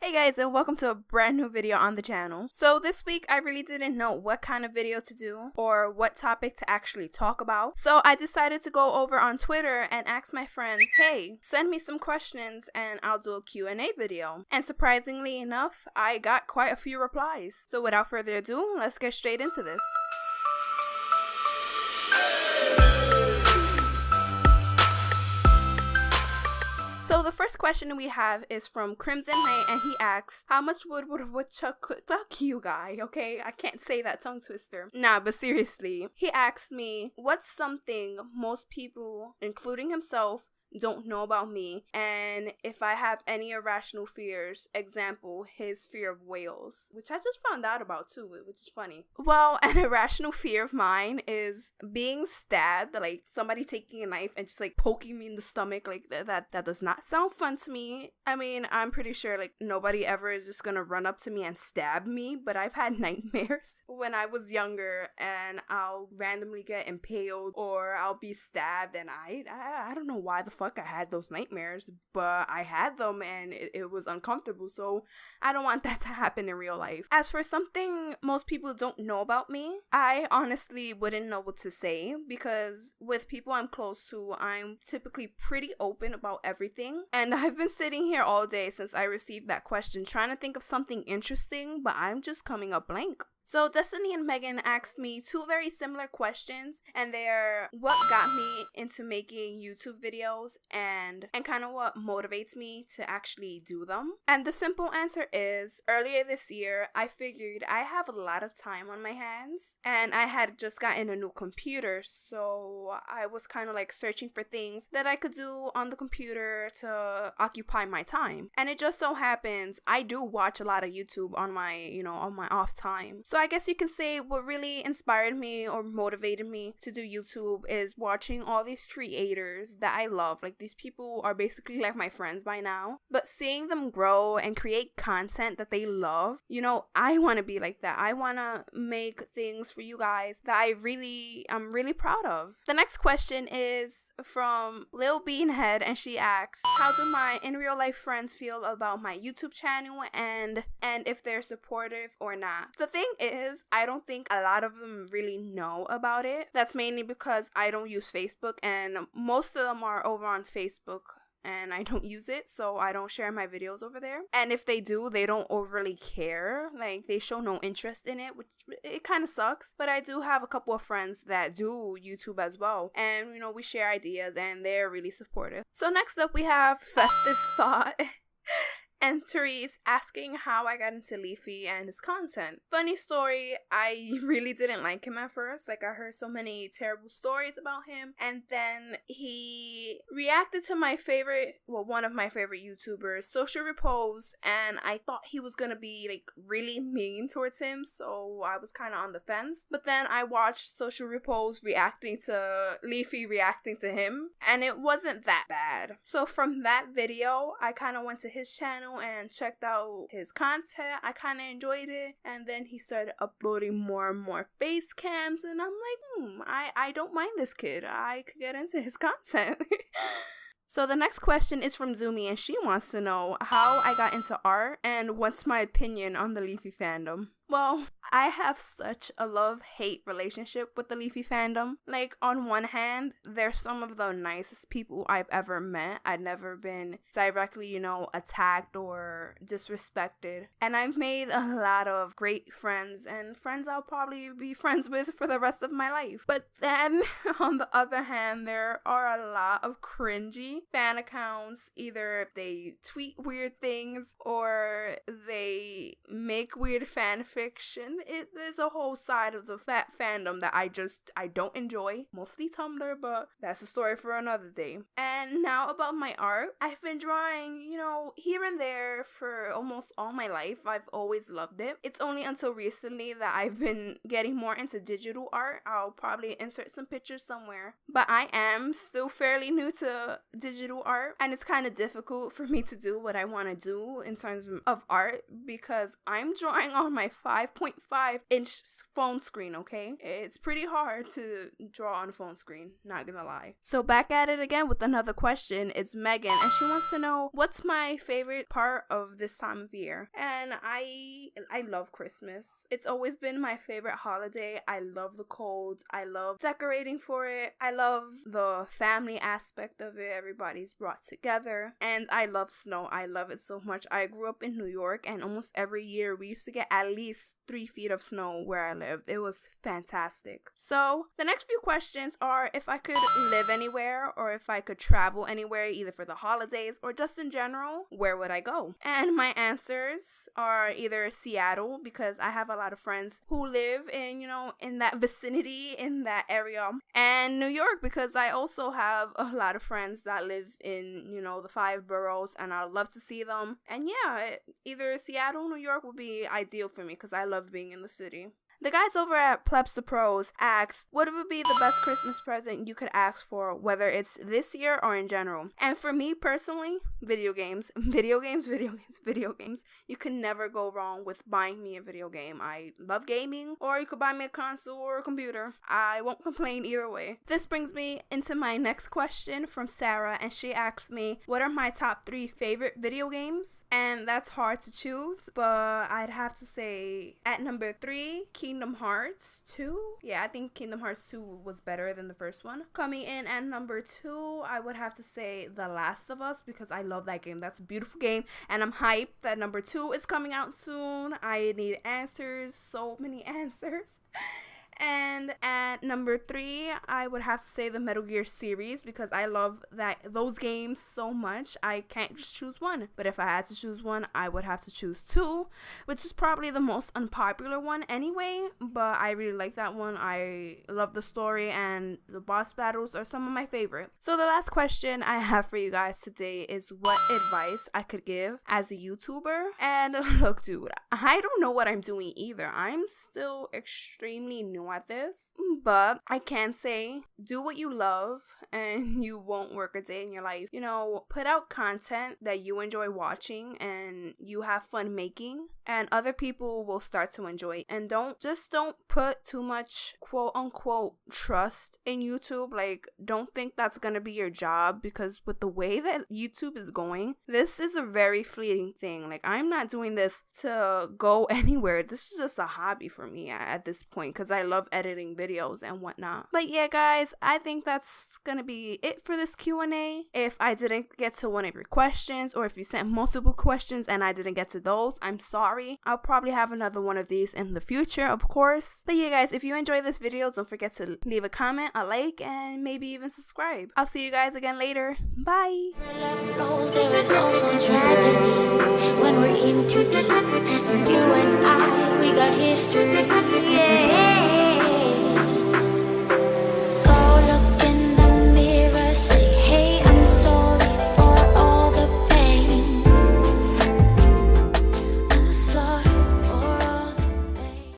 Hey guys, and welcome to a brand new video on the channel. So this week I really didn't know what kind of video to do or what topic to actually talk about. So I decided to go over on Twitter and ask my friends, hey, send me some questions and I'll do a Q&A video. And surprisingly enough, I got quite a few replies. So without further ado, let's get straight into this. So the first question we have is from Crimson Nyte, and he asks, how much wood would a woodchuck could— Fuck you, guy, okay? I can't say that tongue twister. Nah, but seriously. He asked me, what's something most people, including himself, don't know about me, and if I have any irrational fears. Example, his fear of whales, which I just found out about too, which is funny. Well, an irrational fear of mine is being stabbed, like somebody taking a knife and just like poking me in the stomach. Like that does not sound fun to me. I mean, I'm pretty sure like nobody ever is just gonna run up to me and stab me, but I've had nightmares when I was younger and I'll randomly get impaled or I'll be stabbed, and I don't know why the fuck I had those nightmares, but I had them and it was uncomfortable, so I don't want that to happen in real life. As for something most people don't know about me, I honestly wouldn't know what to say, because with people I'm close to, I'm typically pretty open about everything, and I've been sitting here all day since I received that question trying to think of something interesting, but I'm just coming up blank. So Destiny and Megan asked me two very similar questions, and they're what got me into making YouTube videos and kind of what motivates me to actually do them. And the simple answer is, earlier this year, I figured I have a lot of time on my hands, and I had just gotten a new computer, so I was kind of like searching for things that I could do on the computer to occupy my time. And it just so happens I do watch a lot of YouTube on my, on my off time. So I guess you can say what really inspired me or motivated me to do YouTube is watching all these creators that I love. Like, these people are basically like my friends by now, but seeing them grow and create content that they love, I want to be like that. I want to make things for you guys that I'm really proud of. The next question is from Beanhead, and she asks, how do my in real life friends feel about my YouTube channel and if they're supportive or not? The thing is, I don't think a lot of them really know about it. That's mainly because I don't use Facebook, and most of them are over on Facebook and I don't use it, so I don't share my videos over there. And if they do, they don't overly care. Like, they show no interest in it, which it kind of sucks. But I do have a couple of friends that do YouTube as well, and we share ideas and they're really supportive. So next up we have Festive Thought and Therese asking how I got into Leafy and his content. Funny story, I really didn't like him at first. Like, I heard so many terrible stories about him, and then he reacted to one of my favorite YouTubers, Social Repose, and I thought he was gonna be like really mean towards him, so I was kind of on the fence. But then I watched Social Repose reacting to Leafy reacting to him, and it wasn't that bad. So from that video, I kind of went to his channel and checked out his content. I kind of enjoyed it, and then he started uploading more and more face cams, and I'm like, I don't mind this kid. I could get into his content. So the next question is from Zumi, and she wants to know how I got into art and what's my opinion on the Leafy Fandom. Well, I have such a love-hate relationship with the Leafy Fandom. Like, on one hand, they're some of the nicest people I've ever met. I've never been directly, attacked or disrespected. And I've made a lot of great friends, and friends I'll probably be friends with for the rest of my life. But then, on the other hand, there are a lot of cringy fan accounts. Either they tweet weird things or they make weird fan fiction. There's a whole side of the fandom that I don't enjoy, mostly Tumblr, but that's a story for another day. And now about my art, I've been drawing, here and there for almost all my life. I've always loved it. It's only until recently that I've been getting more into digital art. I'll probably insert some pictures somewhere, but I am still fairly new to digital art, and it's kind of difficult for me to do what I want to do in terms of art because I'm drawing on my 5.5-inch phone screen, okay? It's pretty hard to draw on a phone screen, not gonna lie. So back at it again with another question. It's Megan, and she wants to know what's my favorite part of this time of year. And I love Christmas. It's always been my favorite holiday. I love the cold. I love decorating for it. I love the family aspect of it. Everybody's brought together. And I love snow. I love it so much. I grew up in New York, and almost every year we used to get at least 3 feet of snow where I lived. It was fantastic. So the next few questions are if I could live anywhere or if I could travel anywhere, either for the holidays or just in general, where would I go? And my answers are either Seattle, because I have a lot of friends who live in, in that vicinity, in that area, and New York, because I also have a lot of friends that live in, the 5 boroughs, and I love to see them. And yeah, either Seattle or New York would be ideal for me because I love being in the city. The guys over at Plebs to Pros asked, what would be the best Christmas present you could ask for, whether it's this year or in general? And for me personally, video games. Video games. You can never go wrong with buying me a video game. I love gaming, or you could buy me a console or a computer. I won't complain either way. This brings me into my next question from Sarah, and she asked me, what are my top 3 favorite video games? And that's hard to choose, but I'd have to say at number 3, Kingdom Hearts 2. Yeah, I think Kingdom Hearts 2 was better than the first one. Coming in at number 2, I would have to say The Last of Us, because I love that game. That's a beautiful game, and I'm hyped that number 2 is coming out soon. I need answers, so many answers. And at number 3, I would have to say the Metal Gear series, because I love those games so much. I can't just choose one, but if I had to choose one, I would have to choose 2, which is probably the most unpopular one anyway, but I really like that one. I love the story, and the boss battles are some of my favorite. So the last question I have for you guys today is what advice I could give as a YouTuber. And look, dude, I don't know what I'm doing either. I'm still extremely new at this, but I can say do what you love and you won't work a day in your life. Put out content that you enjoy watching and you have fun making, and other people will start to enjoy it. And don't put too much quote unquote trust in YouTube. Like, don't think that's gonna be your job, because with the way that YouTube is going, this is a very fleeting thing. Like, I'm not doing this to go anywhere. This is just a hobby for me at this point, because I love editing videos and whatnot. But yeah, guys, I think that's gonna be it for this Q&A. If I didn't get to one of your questions, or if you sent multiple questions and I didn't get to those, I'm sorry. I'll probably have another one of these in the future, of course. But yeah, guys, if you enjoyed this video, don't forget to leave a comment, a like, and maybe even subscribe. I'll see you guys again later. Bye. There is also tragedy when we're into